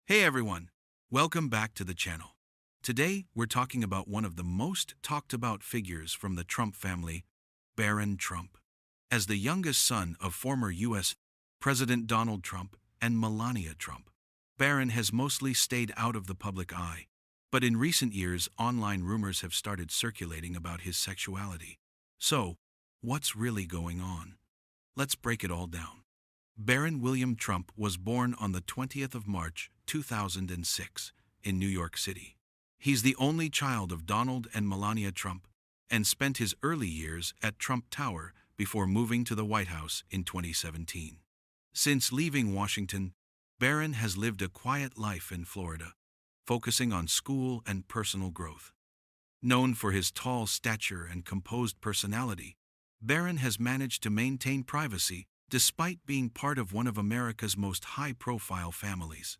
Hey everyone, welcome back to the channel. Today we're talking about one of the most talked about figures from the Trump family, Barron Trump. As the youngest son of former U.S. President Donald Trump and Melania Trump, Barron has mostly stayed out of the public eye. But in recent years, online rumors have started circulating about his sexuality. So, what's really going on? Let's break it all down. Barron William Trump was born on the 20th of March, 2006, in New York City. He's the only child of Donald and Melania Trump and spent his early years at Trump Tower before moving to the White House in 2017. Since leaving Washington, Barron has lived a quiet life in Florida, focusing on school and personal growth. Known for his tall stature and composed personality, Barron has managed to maintain privacy despite being part of one of America's most high-profile families.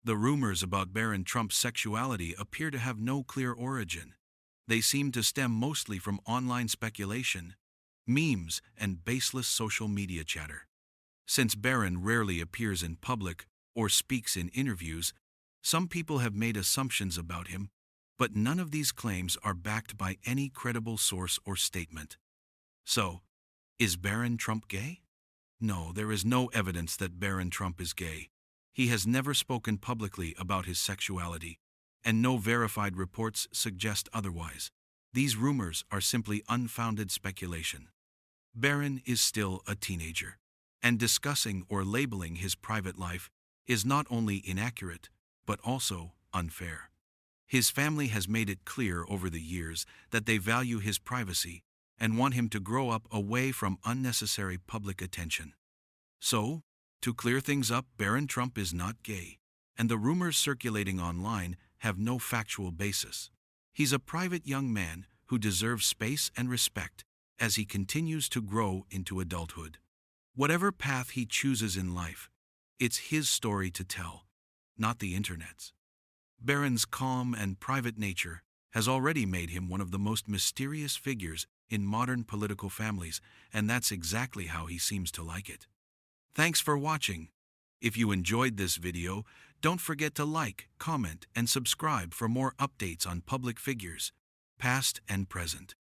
The rumors about Barron Trump's sexuality appear to have no clear origin. They seem to stem mostly from online speculation, memes, and baseless social media chatter. Since Barron rarely appears in public or speaks in interviews, some people have made assumptions about him, but none of these claims are backed by any credible source or statement. So, is Barron Trump gay? No, there is no evidence that Barron Trump is gay. He has never spoken publicly about his sexuality, and no verified reports suggest otherwise. These rumors are simply unfounded speculation. Barron is still a teenager, and discussing or labeling his private life is not only inaccurate, but also unfair. His family has made it clear over the years that they value his privacy and want him to grow up away from unnecessary public attention. So, to clear things up, Barron Trump is not gay, and the rumors circulating online have no factual basis. He's a private young man who deserves space and respect as he continues to grow into adulthood. Whatever path he chooses in life, it's his story to tell, not the internet's. Barron's calm and private nature has already made him one of the most mysterious figures in modern political families, and that's exactly how he seems to like it. Thanks for watching. If you enjoyed this video, don't forget to like, comment, and subscribe for more updates on public figures, past and present.